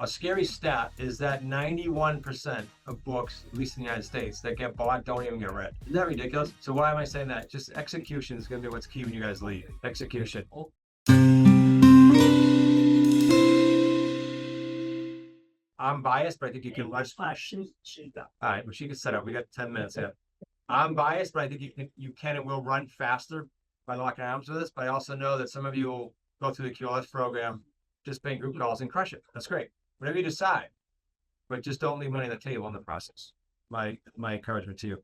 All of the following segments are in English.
a scary stat is that 91% of books, at least in the United States, that get bought don't even get read. Isn't that ridiculous? So why am I saying that? Just execution is going to be what's key when you guys leave. Execution. I'm biased, but I think you can watch. All right, well, she can set up. We got 10 minutes here. I'm biased, but I think you can and will run faster by locking arms with this. But I also know that some of you will go through the QLS program, just paying group calls and crush it. That's great. Whatever you decide, but just don't leave money on the table in the process. My encouragement to you.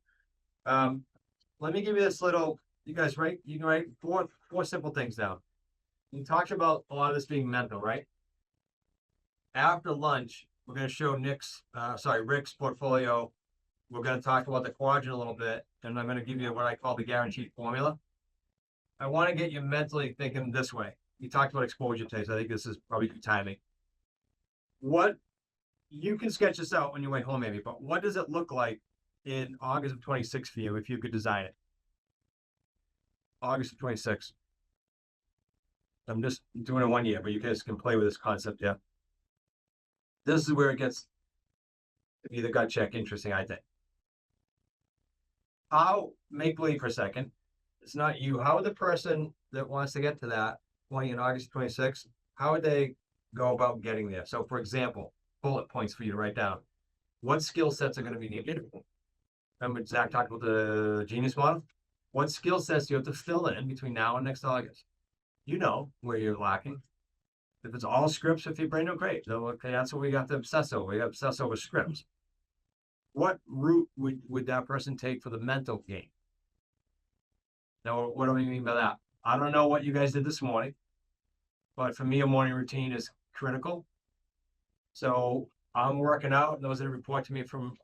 Let me give you this little. You guys write. You can write four simple things down. You talked about a lot of this being mental, right? After lunch, we're going to show Rick's portfolio. We're going to talk about the quadrant a little bit, and I'm going to give you what I call the guaranteed formula. I want to get you mentally thinking this way. You talked about exposure taste. I think this is probably good timing. What you can sketch this out when you went home, maybe, but what does it look like in August of 26 for you if you could design it? August of 26. I'm just doing it 1 year, but you guys can play with this concept, yeah. This is where it gets to be the gut check interesting, I think. How, make believe for a second, it's not you. How would the person that wants to get to that point in August 26th, how would they go about getting there? So, for example, bullet points for you to write down. What skill sets are going to be needed? Remember Zach talked about the genius model? What skill sets do you have to fill in between now and next August? You know where you're lacking. If it's all scripts, if you brain, no, great. So, okay, that's what we got to obsess over. We obsess over scripts. What route would that person take for the mental game? Now, what do I mean by that? I don't know what you guys did this morning, but for me, a morning routine is critical. So I'm working out, and those that report to me from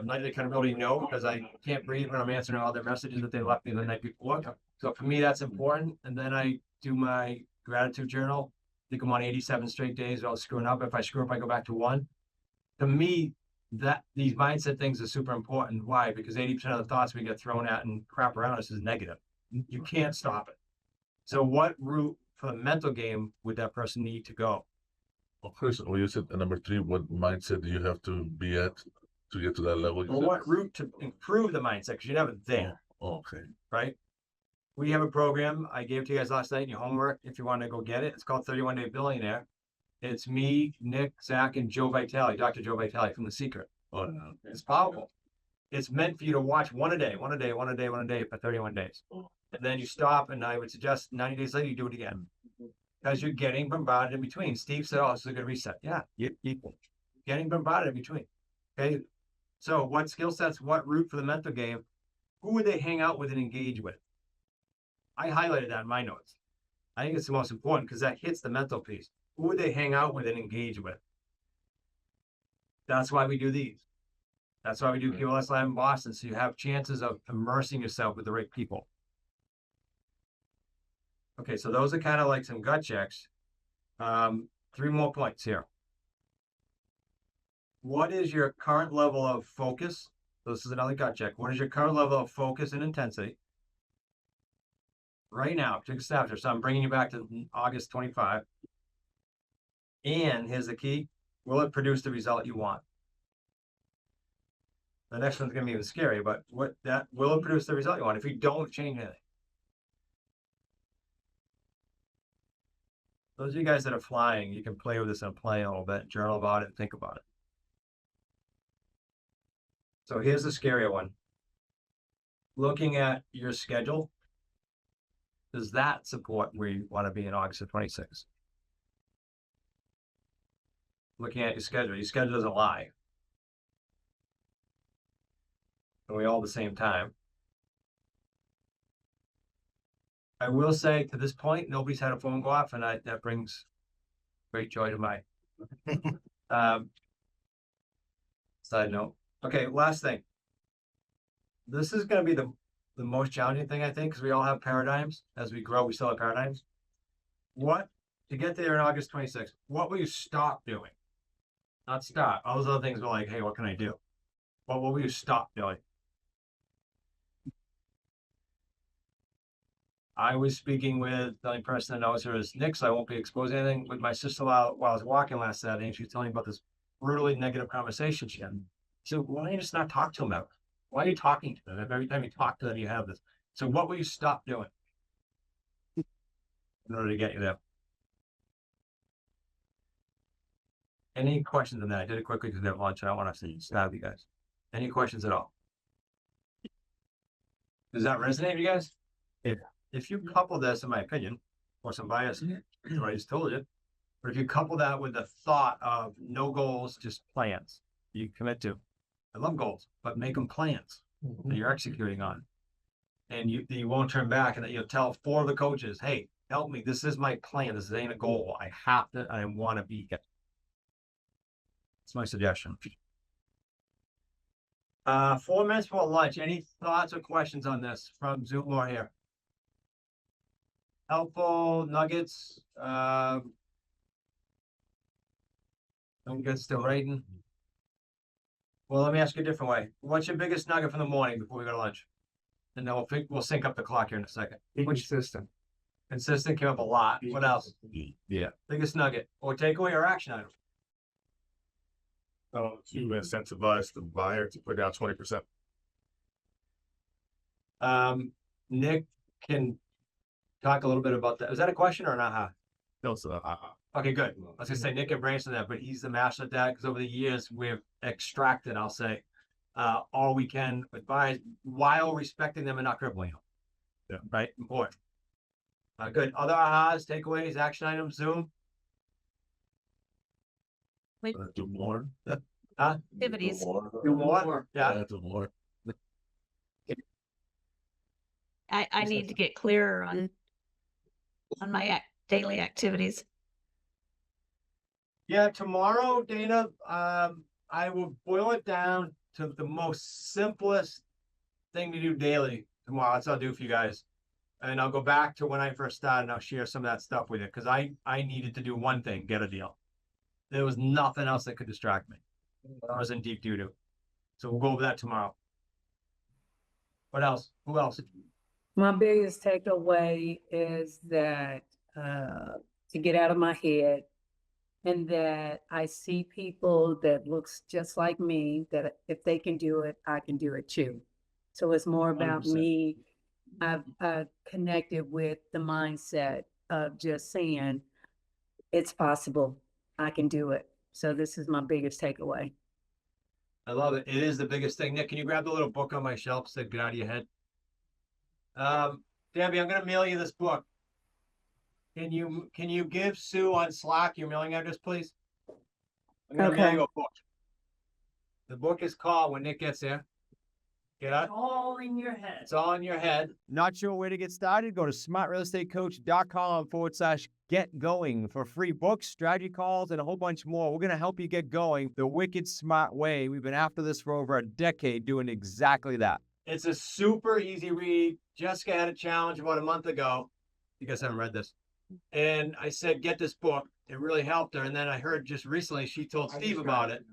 nightly accountability know, because I can't breathe when I'm answering all their messages that they left me the night before. So for me, that's important. And then I do my gratitude journal. I think I'm on 87 straight days without screwing up. If I screw up, I go back to 1. To me, that these mindset things are super important. Why? Because 80% of the thoughts we get thrown at and crap around us is negative. You can't stop it. So what route for the mental game would that person need to go? Well, first, you said number 3, what mindset do you have to be at to get to that level? Well, what route to improve the mindset? Because you're never there. Oh, okay. Right? We have a program I gave to you guys last night in your homework. If you want to go get it, it's called 31 Day Billionaire. It's me, Nick, Zach, and Joe Vitale, Dr. Joe Vitale from The Secret. Oh, yeah. It's powerful. It's meant for you to watch one a day for 31 days. And then you stop, and I would suggest 90 days later, you do it again. Because you're getting bombarded in between. Steve said, oh, this is a good reset. Yeah, you're getting bombarded in between. Okay. So what skill sets, what route for the mental game? Who would they hang out with and engage with? I highlighted that in my notes. I think it's the most important because that hits the mental piece. Who would they hang out with and engage with? That's why we do these. That's why we do QLS Live in Boston. So you have chances of immersing yourself with the right people. Okay, so those are kind of like some gut checks. 3 more points here. What is your current level of focus? So this is another gut check. What is your current level of focus and intensity? Right now, take a snapshot. So I'm bringing you back to August 25. And here's the key. Will it produce the result you want? The next one's going to be even scary, but will it produce the result you want if you don't change anything? Those of you guys that are flying, you can play with this in a plane a little bit, journal about it, and think about it. So here's the scarier one. Looking at your schedule, does that support where you want to be in August of 26? Looking at your schedule doesn't lie. And we all at the same time. I will say to this point, nobody's had a phone go off, and that brings great joy to my side note. Okay, last thing. This is going to be the most challenging thing, I think, because we all have paradigms. As we grow, we still have paradigms. To get there in August 26th, what will you stop doing? Not stop. All those other things were like, hey, what can I do? What will you stop doing? I was speaking with the only person that knows her is Nick, so I won't be exposing anything with my sister while I was walking last Saturday, and she was telling me about this brutally negative conversation she had. So why don't you just not talk to them about it? Why are you talking to them? If every time you talk to them, you have this. So what will you stop doing in order to get you there? Any questions on that? I did it quickly because we have lunch. I don't want to stab you guys. Any questions at all? Does that resonate with you guys? If you couple this, in my opinion, or some bias, I just told you, but if you couple that with the thought of no goals, just plans you commit to. I love goals, but make them plans that you're executing on. And you won't turn back, and that you'll tell 4 of the coaches, hey, help me. This is my plan. This ain't a goal. I have to, I want to be it. That's my suggestion. 4 minutes for lunch. Any thoughts or questions on this from Zoom or here? Helpful nuggets. I'm good still writing. Well, let me ask you a different way. What's your biggest nugget from the morning before we go to lunch? And then we'll sync up the clock here in a second. Be consistent. Consistent came up a lot. What else? Yeah. Biggest nugget or takeaway or action item? To incentivize the buyer to put down 20%. Nick can talk a little bit about that. Is that a question or not? No, so Okay, good. I was gonna say Nick can brainstorm that, but he's the master at that because over the years we've extracted, I'll say, all we can advise while respecting them and not crippling them. Yeah. Right. Important. Good. Other ahas, takeaways, action items, Zoom. Do more. Activities. Do more. Yeah. Do more. I need to get clearer on my daily activities. Yeah. Tomorrow, Dana, I will boil it down to the most simplest thing to do daily tomorrow. That's what I'll do for you guys. And I'll go back to when I first started and I'll share some of that stuff with you because I needed to do one thing, get a deal. There was nothing else that could distract me. I was in deep doo-doo. So we'll go over that tomorrow. What else? Who else? My biggest takeaway is that to get out of my head, and that I see people that looks just like me, that if they can do it, I can do it too. So it's more about 100%. me. I've connected with the mindset of just saying it's possible. I can do it. So this is my biggest takeaway. I love it. It is the biggest thing. Nick, can you grab the little book on my shelf so get out of your head? Debbie, I'm gonna mail you this book. Can you give Sue on Slack your mailing address, please? I'm gonna mail Okay. you a book. The book is called When Nick Gets There. Get out. All in your head. It's all in your head. Not sure where to get started? Go to smartrealestatecoach.com/get going for free books, strategy calls, and a whole bunch more. We're going to help you get going the wicked smart way. We've been after this for over a decade doing exactly that. It's a super easy read. Jessica had a challenge about a month ago. You guys haven't read this. And I said, get this book. It really helped her. And then I heard just recently she told Steve about it.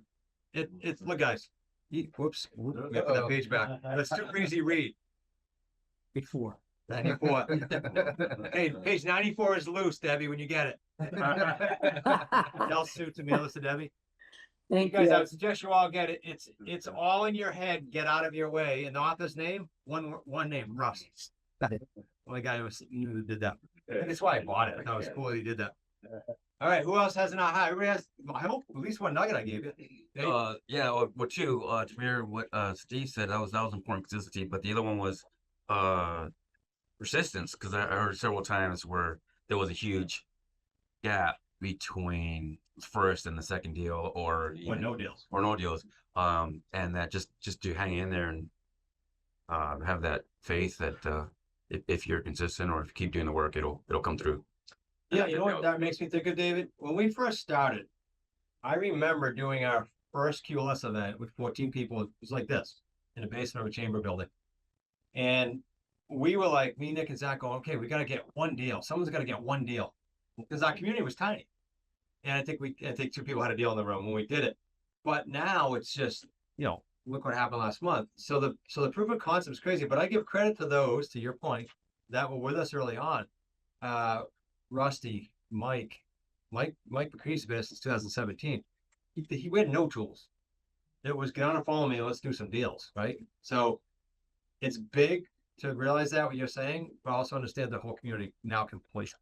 It's look, guys. Whoops. We gotta put that page back. That's too easy read. 94. 94. Hey, page 94 is loose, Debbie, when you get it. Tell Sue to mail this to Debbie. Thank You guys, I you. would suggest you all get it. It's all in your head. Get out of your way. And the author's name, one name, Russ. Only guy who did that. That's why I bought it. I thought it was cool that he did that. All right, who else has an aha? Everybody has, I hope, at least one nugget I gave you. Dave? Yeah, what you to mirror what Steve said, that was important consistency, but the other one was persistence, because I heard several times where there was a huge gap between first and the second deal, or no deals. or no deals, and that just to hang in there and have that faith that if you're consistent or if you keep doing the work, it'll come through. Yeah, you know what that makes me think of, David? When we first started, I remember doing our first QLS event with 14 people. It was like this, in the basement of a chamber building. And we were like, me, Nick, and Zach going, okay, we got to get one deal. Someone's got to get one deal. Because our community was tiny. And I think 2 people had a deal in the room when we did it. But now it's just, look what happened last month. So the proof of concept is crazy. But I give credit to those, to your point, that were with us early on, Rusty, Mike McCree's been since 2017. We had no tools. It was get on a phone with me, let's do some deals, right? So it's big to realize that what you're saying, but also understand the whole community now can police.